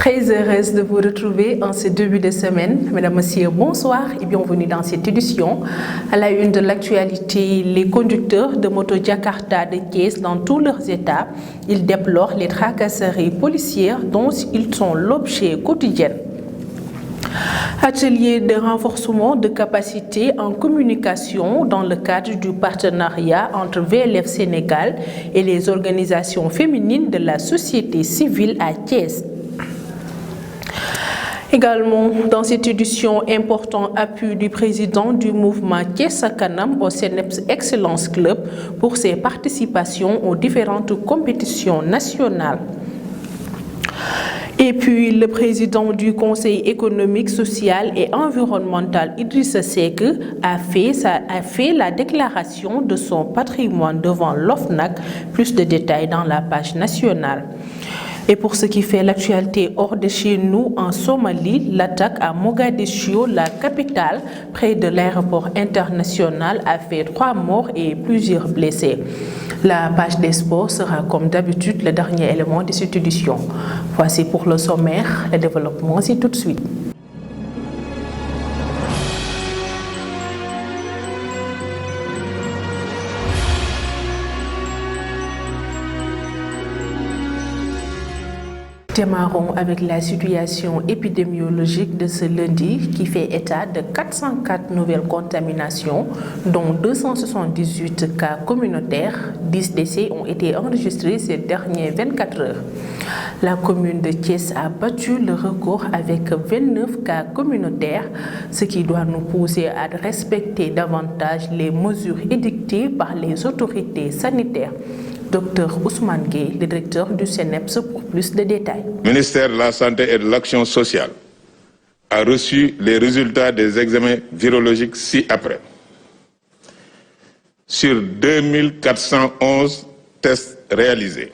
Très heureuse de vous retrouver en ce début de semaine. Mesdames, Messieurs, bonsoir et bienvenue dans cette édition. À la une de l'actualité, les conducteurs de moto Jakarta de Thiès dans tous leurs états, ils déplorent les tracasseries policières dont ils sont l'objet quotidien. Atelier de renforcement de capacités en communication dans le cadre du partenariat entre VLF Sénégal et les organisations féminines de la société civile à Thiès. Également, dans cette édition, important appui du président du mouvement Thiès Kanam au CNEPS Excellence Club pour ses participations aux différentes compétitions nationales. Et puis, le président du Conseil économique, social et environnemental, Idrissa Seck, a fait la déclaration de son patrimoine devant l'OFNAC. Plus de détails dans la page nationale. Et pour ce qui fait l'actualité hors de chez nous, en Somalie, l'attaque à Mogadiscio, la capitale, près de l'aéroport international, a fait 3 morts et plusieurs blessés. La page des sports sera comme d'habitude le dernier élément de cette édition. Voici pour le sommaire, le développement, c'est tout de suite. Démarrons avec la situation épidémiologique de ce lundi qui fait état de 404 nouvelles contaminations, dont 278 cas communautaires. 10 décès ont été enregistrés ces dernières 24 heures. La commune de Thiès a battu le record avec 29 cas communautaires, ce qui doit nous pousser à respecter davantage les mesures édictées par les autorités sanitaires. Dr Ousmane Gueye, le directeur du CNEPS, pour plus de détails. Le ministère de la Santé et de l'Action sociale a reçu les résultats des examens virologiques ci-après. Sur 2411 tests réalisés,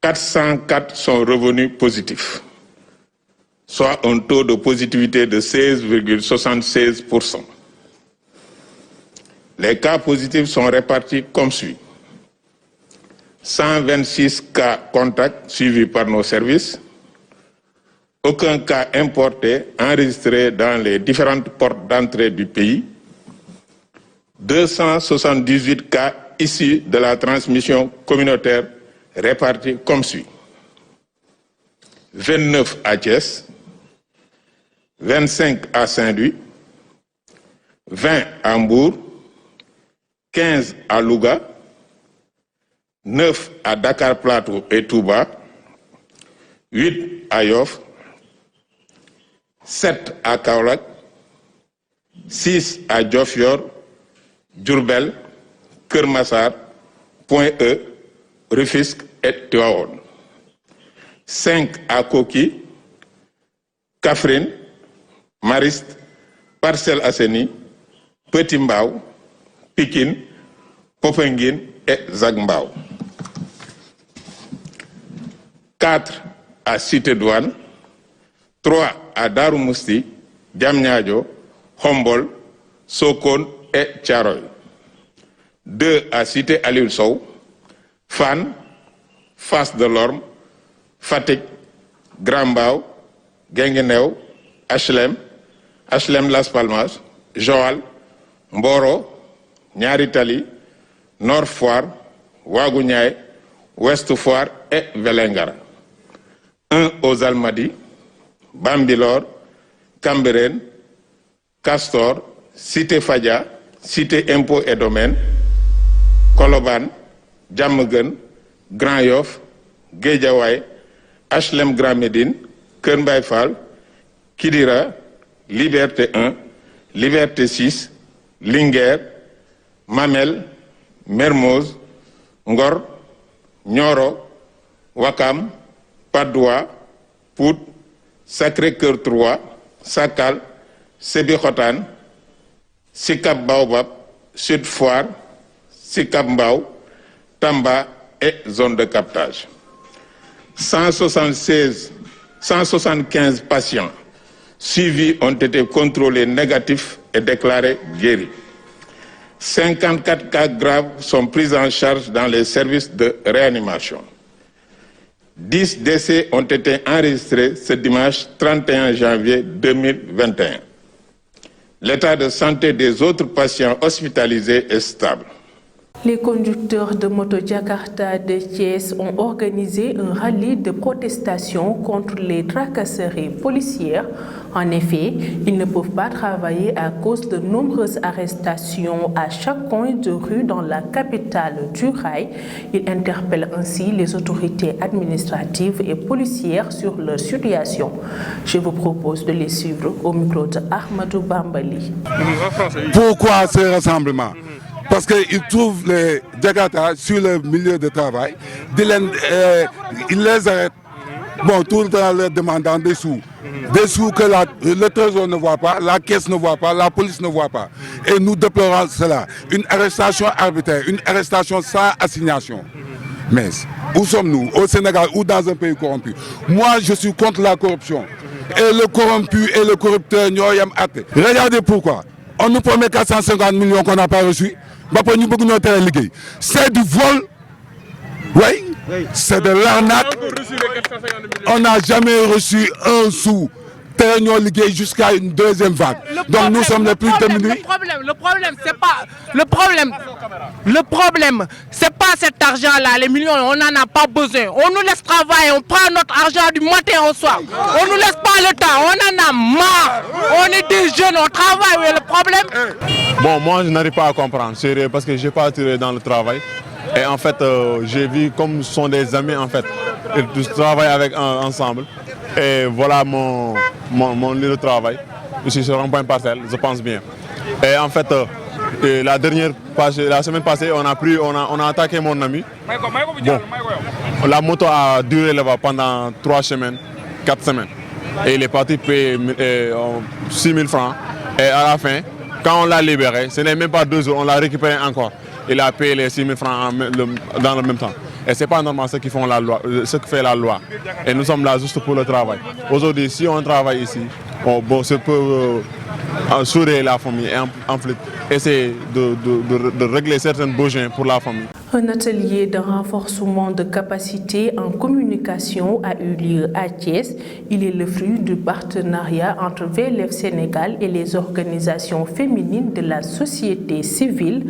404 sont revenus positifs, soit un taux de positivité de 16,76%. Les cas positifs sont répartis comme suit. 126 cas contacts suivis par nos services, aucun cas importé enregistré dans les différentes portes d'entrée du pays, 278 cas issus de la transmission communautaire répartis comme suit. 29 à Thiès, 25 à Saint-Louis, 20 à Mbour, 15 à Louga, 9 à Dakar Plateau et Touba, 8 à Yoff, 7 à Kaolack, 6 à Diofior, Diourbel, Keur Massar, Point-E, Rufisque et Tivaouane, 5 à Koki, Kaffrine, Mariste, Parcelles Assainies, Petit Mbao, Pikine, Popenguine et Zac Mbao. 4 à Cité Douane, 3 à Darou Mousti, Diamniadio, Khombol, Sokone et Thiaroye. 2 à Cité Aliou Sow, Fann, Fass Delorme, Fatick, Grand Mbao, Guinguinéo, HLM, HLM Las Palmas, Joal, Mboro, Niary Tally, Nord Foire, Ouagou Niayes, Ouest Foire et Vélingara. 1 aux Almadies, Bambilor, Cambérène, Castor, Cité Fadia, Cité Impôts et Domaines, Colobane, Diamaguène, Grand Yoff, Guédiawaye, HLM Grand Médine, Keur Mbaye Fall, Kidira, Liberté 1, Liberté 6, Linguère, Mamel, Mermoz, Ngor, Nioro, Wakam, Patte d'Oie, Pout, Sacré-Cœur 3, Sakal, Sébikotane, Sicap Baobab, Sud Foire, Sicap Mbao, Tamba et zone de captage. 175 patients suivis ont été contrôlés négatifs et déclarés guéris. 54 cas graves sont pris en charge dans les services de réanimation. 10 décès ont été enregistrés ce dimanche 31 janvier 2021. L'état de santé des autres patients hospitalisés est stable. Les conducteurs de moto Jakarta de Thiès ont organisé un rallye de protestation contre les tracasseries policières. En effet, ils ne peuvent pas travailler à cause de nombreuses arrestations à chaque coin de rue dans la capitale du rail. Ils interpellent ainsi les autorités administratives et policières sur leur situation. Je vous propose de les suivre au micro de Ahmadou Bambali. Pourquoi ce rassemblement? Parce qu'ils trouvent les Jakarta sur le milieu de travail, ils les arrêtent, bon, tout le temps leur demandant des sous. Des sous que le trésor ne voit pas, la caisse ne voit pas, la police ne voit pas. Et nous déplorons cela. Une arrestation arbitraire, une arrestation sans assignation. Mais où sommes-nous? Au Sénégal ou dans un pays corrompu? Moi, je suis contre la corruption. Et le corrompu et le corrupteur, regardez pourquoi. On nous promet 450 millions qu'on n'a pas reçus. C'est du vol, oui, c'est de l'arnaque. On n'a jamais reçu un sou. Jusqu'à une deuxième vague. Donc nous sommes les plus démunis. Le problème, c'est pas cet argent-là, les millions, on n'en a pas besoin. On nous laisse travailler, on prend notre argent du matin au soir. On nous laisse pas le temps, on en a marre. On est des jeunes, on travaille, mais le problème... Bon, moi je n'arrive pas à comprendre, sérieux, parce que je n'ai pas tiré dans le travail. Et en fait, j'ai vu comme ce sont des amis en fait. Ils travaillent ensemble. Et voilà mon lieu de travail. Ici sur Rond-Point Parcelles, je pense bien. Et en fait, la semaine passée, on a attaqué mon ami. Bon, la moto a duré là-bas pendant 3 semaines, 4 semaines. Et il est parti payer 6 000 francs. Et à la fin, quand on l'a libéré, ce n'est même pas 2 jours, on l'a récupéré encore. Il a payé les 6 000 francs dans le même temps. Et ce n'est pas normal ce qui fait la loi. Et nous sommes là juste pour le travail. Aujourd'hui, si on travaille ici, ça peut sourire la famille et en fait, essayer de régler certains besoins pour la famille. Un atelier de renforcement de capacité en communication a eu lieu à Thiès. Il est le fruit du partenariat entre VLF Sénégal et les organisations féminines de la société civile.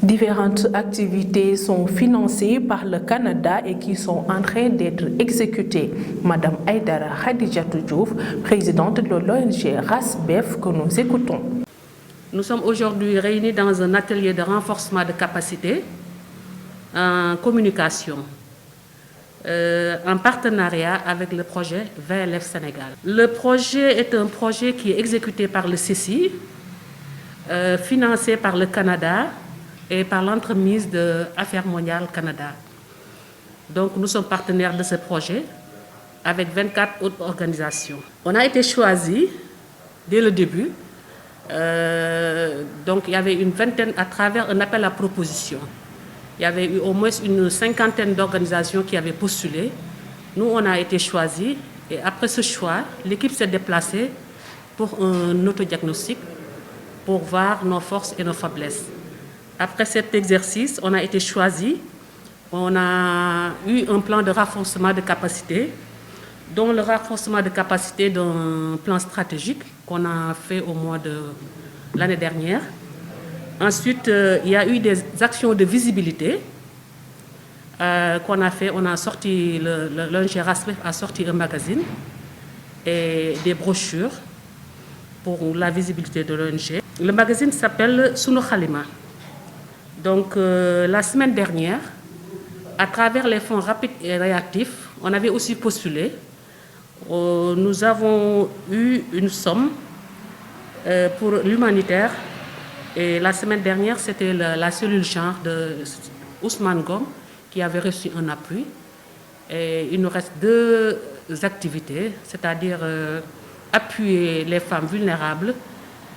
Différentes activités sont financées par le Canada et qui sont en train d'être exécutées. Madame Aïdara Khadijatou Diouf, présidente de l'ONG RASBEF, que nous écoutons. Nous sommes aujourd'hui réunis dans un atelier de renforcement de capacité en communication, en partenariat avec le projet VLF Sénégal. Le projet est un projet qui est exécuté par le CECI, financé par le Canada et par l'entremise de Affaires mondiales Canada. Donc nous sommes partenaires de ce projet avec 24 autres organisations. On a été choisi dès le début. Donc il y avait une vingtaine à travers un appel à proposition. Il y avait eu au moins une 50aine d'organisations qui avaient postulé. Nous, on a été choisis et après ce choix, l'équipe s'est déplacée pour un autodiagnostic pour voir nos forces et nos faiblesses. Après cet exercice, on a été choisis. On a eu un plan de renforcement de capacité, dont le renforcement de capacité d'un plan stratégique qu'on a fait au mois de l'année dernière. Ensuite, il y a eu des actions de visibilité qu'on a fait. On a sorti, l'ONG RASBEF a sorti un magazine et des brochures pour la visibilité de l'ONG. Le magazine s'appelle Sunu Khalima. Donc, la semaine dernière, à travers les fonds rapides et réactifs, on avait aussi postulé. Nous avons eu une somme pour l'humanitaire. Et la semaine dernière, c'était la cellule genre de Ousmane Gom qui avait reçu un appui. Et il nous reste 2 activités, c'est-à-dire appuyer les femmes vulnérables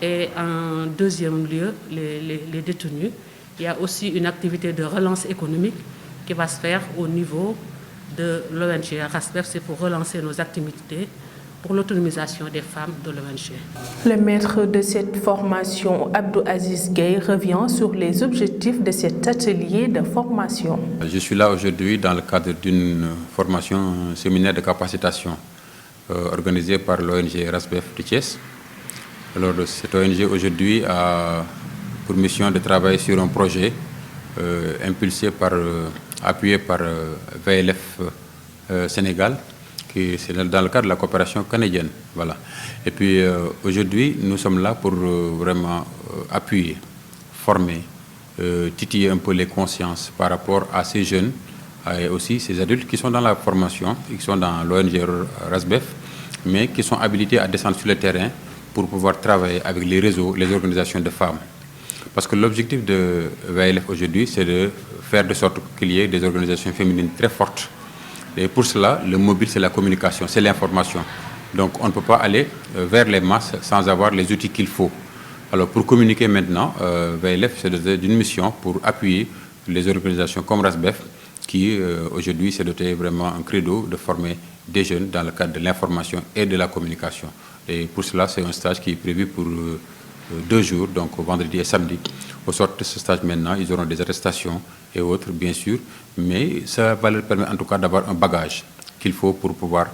et en deuxième lieu, les détenus. Il y a aussi une activité de relance économique qui va se faire au niveau de l'ONG RASBEF. C'est pour relancer nos activités, pour l'autonomisation des femmes de l'ONG. Le maître de cette formation, Abdou Aziz Gueye, revient sur les objectifs de cet atelier de formation. Je suis là aujourd'hui dans le cadre d'une formation, un séminaire de capacitation organisé par l'ONG RASBEF de Thiès. Alors, cette ONG aujourd'hui a pour mission de travailler sur un projet appuyé par VLF Sénégal, qui c'est dans le cadre de la coopération canadienne. Voilà. Et puis aujourd'hui, nous sommes là pour vraiment appuyer, former, titiller un peu les consciences par rapport à ces jeunes et aussi ces adultes qui sont dans la formation, qui sont dans l'ONG RASBEF, mais qui sont habilités à descendre sur le terrain pour pouvoir travailler avec les réseaux, les organisations de femmes. Parce que l'objectif de VLF aujourd'hui, c'est de faire de sorte qu'il y ait des organisations féminines très fortes. Et pour cela, le mobile, c'est la communication, c'est l'information. Donc on ne peut pas aller vers les masses sans avoir les outils qu'il faut. Alors pour communiquer maintenant, VLF, c'est d'une mission pour appuyer les organisations comme RASBEF, qui aujourd'hui s'est doté vraiment un credo de former des jeunes dans le cadre de l'information et de la communication. Et pour cela, c'est un stage qui est prévu pour 2 jours, donc vendredi et samedi. Au sort de ce stage maintenant, ils auront des attestations et autres, bien sûr, mais ça va leur permettre en tout cas d'avoir un bagage qu'il faut pour pouvoir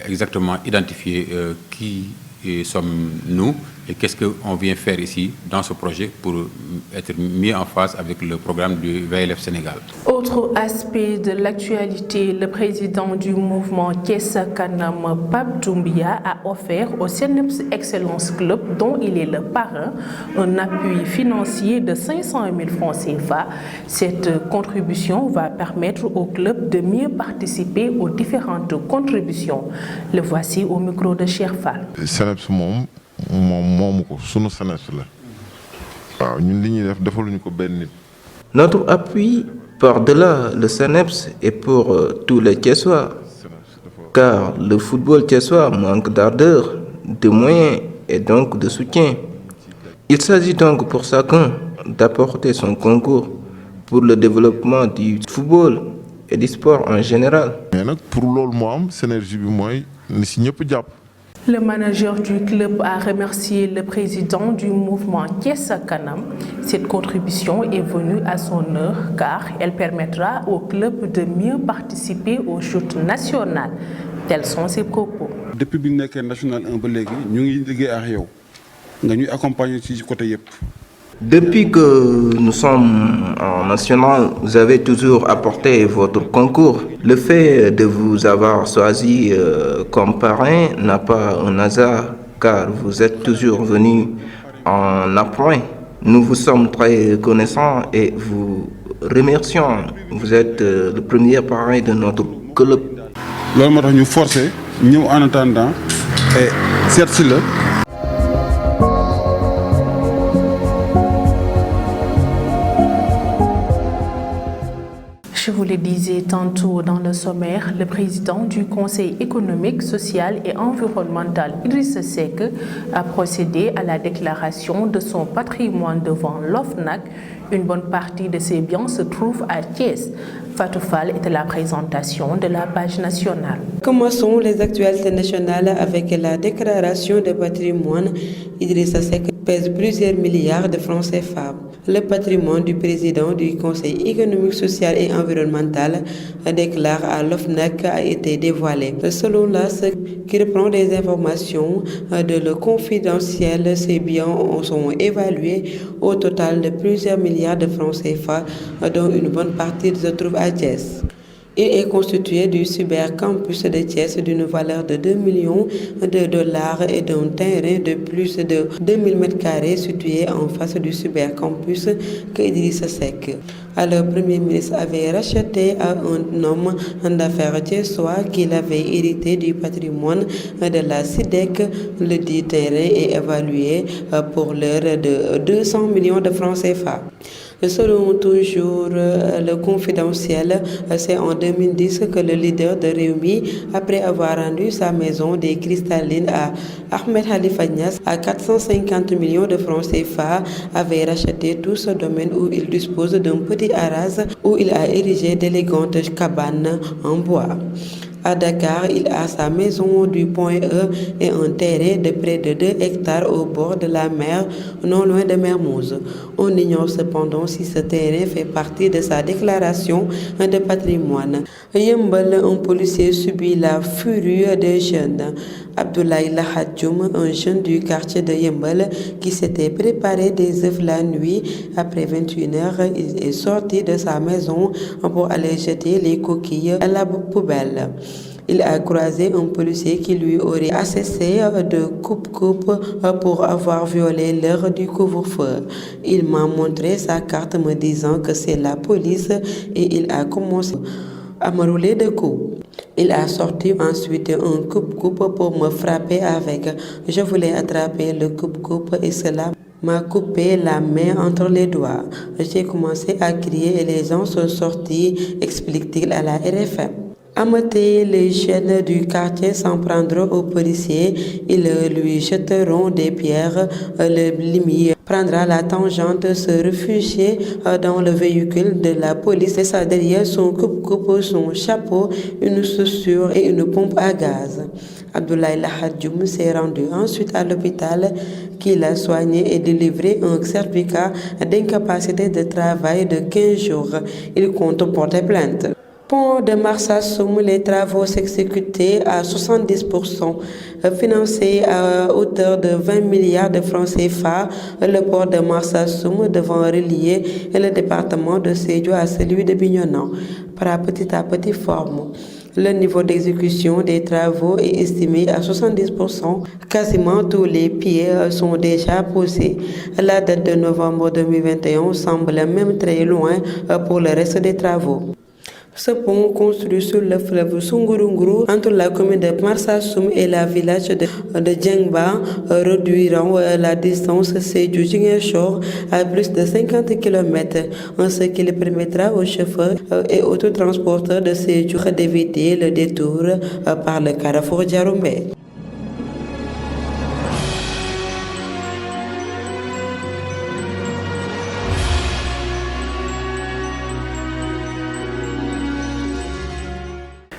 exactement identifier qui sommes-nous et qu'est-ce qu'on vient faire ici dans ce projet pour être mis en phase avec le programme du VLF Sénégal. Autre aspect de l'actualité, le président du mouvement Thiès Kanam, Pape Doumbia, a offert au CNEPS Excellence Club, dont il est le parrain, un appui financier de 500 000 francs CFA. Cette contribution va permettre au club de mieux participer aux différentes contributions. Le voici au micro de Cheikh Fall. Notre appui par-delà le CNEPS est pour tous les Thiessois, car le football thiessois manque d'ardeur, de moyens et donc de soutien. Il s'agit donc pour chacun d'apporter son concours pour le développement du football et du sport en général. Le manager du club a remercié le président du mouvement Thiès Kanam. Cette contribution est venue à son heure car elle permettra au club de mieux participer au shoot national. Tels sont ses propos. Depuis que nous sommes national 1, nous accompagnons ci côté. Depuis que nous sommes en national, vous avez toujours apporté votre concours. Le fait de vous avoir choisi comme parrain n'a pas un hasard, car vous êtes toujours venu en appoint. Nous vous sommes très reconnaissants et vous remercions. Vous êtes le premier parrain de notre club. Nous forcer, nous en attendant, et certes-le. Je vous le disais tantôt dans le sommaire, le président du Conseil économique, social et environnemental, Idrissa Seck, a procédé à la déclaration de son patrimoine devant l'OFNAC. Une bonne partie de ses biens se trouve à Thiès. Fatou Fall était la présentation de la page nationale. Commençons les actualités nationales avec la déclaration de patrimoine. Idrissa Seck pèse plusieurs milliards de francs CFA. Le patrimoine du président du Conseil économique, social et environnemental déclare à l'OFNAC a été dévoilé. Selon l'AS, qui reprend des informations de Le Confidentiel, ces biens sont évalués au total de plusieurs milliards de francs CFA, dont une bonne partie se trouve à Thiès. Il est constitué du cybercampus de Thiès d'une valeur de 2 millions de dollars et d'un terrain de plus de 2000 m² situé en face du cybercampus que Idrissa Seck. Alors, le Premier ministre avait racheté à un homme d'affaires thiessois qu'il avait hérité du patrimoine de la SIDEC. Le dit terrain est évalué pour l'heure de 200 millions de francs CFA. Selon toujours Le Confidentiel, c'est en 2010 que le leader de Rewmi, après avoir rendu sa maison des Cristallines à Ahmed Khalifa Niasse à 450 millions de francs CFA, avait racheté tout ce domaine où il dispose d'un petit haras où il a érigé d'élégantes cabanes en bois. À Dakar, il a sa maison du Point E et un terrain de près de 2 hectares au bord de la mer, non loin de Mermoz. On ignore cependant si ce terrain fait partie de sa déclaration de patrimoine. Yeumbeul, un policier subit la furie des jeunes. Abdoulaye Lahadjoum, un jeune du quartier de Yeumbeul qui s'était préparé des œufs la nuit, après 21h, il est sorti de sa maison pour aller jeter les coquilles à la poubelle. Il a croisé un policier qui lui aurait asséché de coupe-coupe pour avoir violé l'heure du couvre-feu. Il m'a montré sa carte me disant que c'est la police et il a commencé à me rouler de coups. Il a sorti ensuite un coupe-coupe pour me frapper avec. Je voulais attraper le coupe-coupe et cela m'a coupé la main entre les doigts. J'ai commencé à crier et les gens sont sortis, explique-t-il à la RFM. Ameutés, les jeunes du quartier s'en prendront aux policiers. Ils lui jetteront des pierres. Le limier prendra la tangente, se réfugier dans le véhicule de la police. Et ça derrière son coupe-coupe, son chapeau, une chaussure et une pompe à gaz. Abdoulaye Lahadjoum s'est rendu ensuite à l'hôpital qu'il a soigné et délivré un certificat d'incapacité de travail de 15 jours. Il compte porter plainte. Pont de Marsassoum, les travaux s'exécutaient à 70%, financés à hauteur de 20 milliards de francs CFA. Le port de Marsassoum devant relier le département de Sédhiou à celui de Bignona, par petit à petit forme. Le niveau d'exécution des travaux est estimé à 70%. Quasiment tous les pieds sont déjà posés. La date de novembre 2021 semble même très loin pour le reste des travaux. Ce pont, construit sur le fleuve Sungurunguru entre la commune de Marsassoum et le village de Djengba, réduiront la distance Sédhiou-Ziguinchor à plus de 50 km, ce qui permettra aux chauffeurs et autotransporteurs de Sédhiou d'éviter le détour par le carrefour Diaroumbé.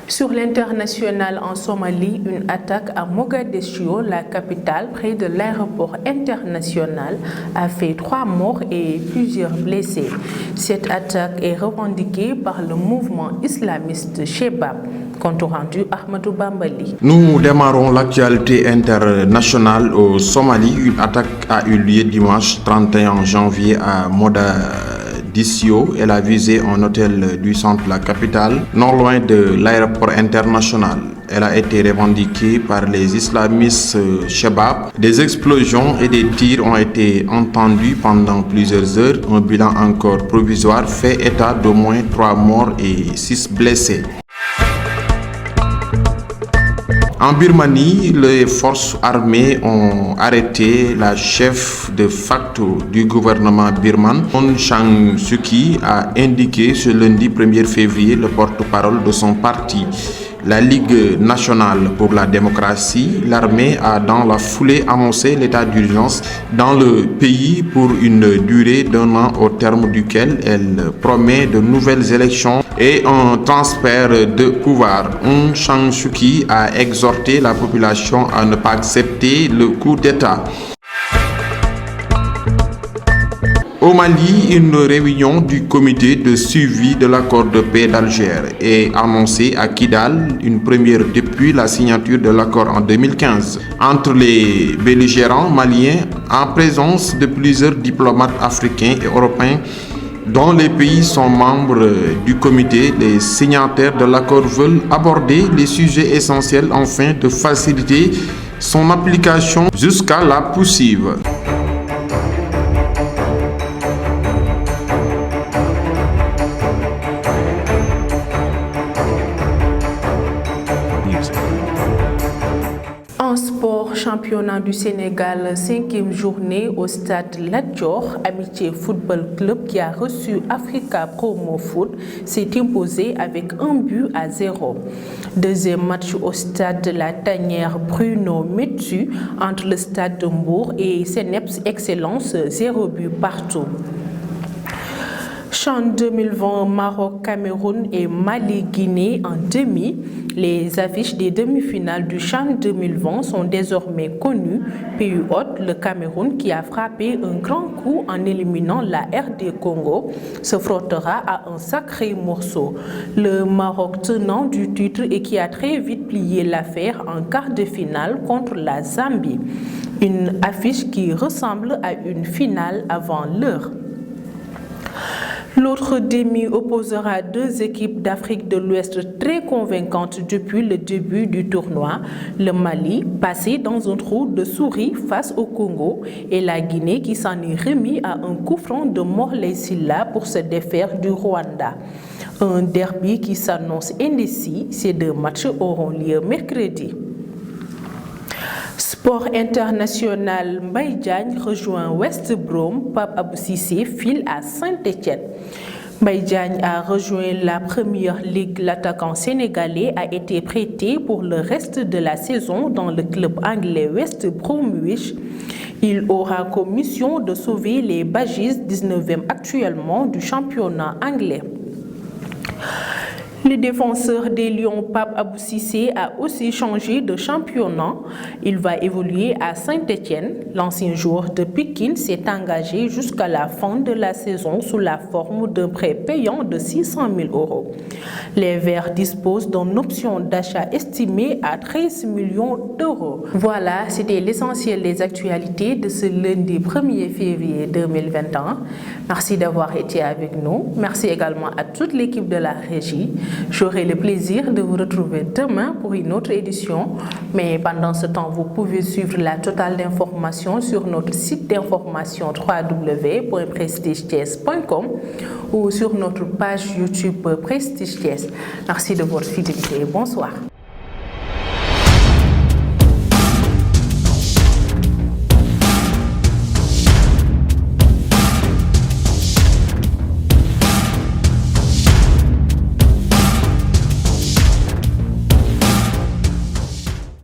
Sur l'international en Somalie, une attaque à Mogadiscio, la capitale, près de l'aéroport international, a fait 3 morts et plusieurs blessés. Cette attaque est revendiquée par le mouvement islamiste Shebab. Compte rendu Ahmadou Bambali. Nous démarrons l'actualité internationale au Somalie. Une attaque a eu lieu dimanche 31 janvier à Mogadiscio. Elle a visé un hôtel du centre de la capitale, non loin de l'aéroport international. Elle a été revendiquée par les islamistes Shebab. Des explosions et des tirs ont été entendus pendant plusieurs heures. Un bilan encore provisoire fait état d'au moins 3 morts et 6 blessés. En Birmanie, les forces armées ont arrêté la chef de facto du gouvernement birman, Aung San Suu Kyi, a indiqué ce lundi 1er février le porte-parole de son parti. La Ligue nationale pour la démocratie, l'armée a dans la foulée annoncé l'état d'urgence dans le pays pour une durée d'1 an au terme duquel elle promet de nouvelles élections et un transfert de pouvoir. Aung San Suu Kyi a exhorté la population à ne pas accepter le coup d'État. Au Mali, une réunion du comité de suivi de l'accord de paix d'Alger est annoncée à Kidal, une première depuis la signature de l'accord en 2015 entre les belligérants maliens en présence de plusieurs diplomates africains et européens dont les pays sont membres du comité. Les signataires de l'accord veulent aborder les sujets essentiels afin de faciliter son application jusqu'à la poursuivre. Championnat du Sénégal, 5e journée au stade Lat Dior. Amitié Football Club, qui a reçu Africa Promo Foot, s'est imposé avec 1-0. Deuxième match au stade de la Tanière Bruno Metsu entre le stade de Mbour et Seneps Excellence, 0 but partout. CHAN 2020, Maroc, Cameroun et Mali-Guinée en demi. Les affiches des demi-finales du CHAN 2020 sont désormais connues. Pays hôte, le Cameroun, qui a frappé un grand coup en éliminant la RD Congo, se frottera à un sacré morceau. Le Maroc, tenant du titre et qui a très vite plié l'affaire en quart de finale contre la Zambie. Une affiche qui ressemble à une finale avant l'heure. L'autre demi opposera deux équipes d'Afrique de l'Ouest très convaincantes depuis le début du tournoi. Le Mali, passé dans un trou de souris face au Congo, et la Guinée qui s'en est remis à un coup franc de Morley Silla pour se défaire du Rwanda. Un derby qui s'annonce indécis. Ces deux matchs auront lieu mercredi. Sport international, Mbaye Diagne rejoint West Brom, Pape Abou Cissé file à Saint-Étienne. Mbaye Diagne a rejoint la première ligue. L'attaquant sénégalais a été prêté pour le reste de la saison dans le club anglais West Bromwich. Il aura comme mission de sauver les Baggies, 19e actuellement du championnat anglais. Le défenseur des Lions, Pape Abou Cissé, a aussi changé de championnat. Il va évoluer à Saint-Étienne. L'ancien joueur de Pékin s'est engagé jusqu'à la fin de la saison sous la forme d'un prêt payant de 600 000 €. Les Verts disposent d'une option d'achat estimée à 13 millions d'euros. Voilà, c'était l'essentiel des actualités de ce lundi 1er février 2021. Merci d'avoir été avec nous. Merci également à toute l'équipe de la régie. J'aurai le plaisir de vous retrouver demain pour une autre édition. Mais pendant ce temps, vous pouvez suivre la totale d'informations sur notre site d'information www.prestigethies.com ou sur notre page YouTube Prestige Thiès. Merci de votre fidélité et bonsoir.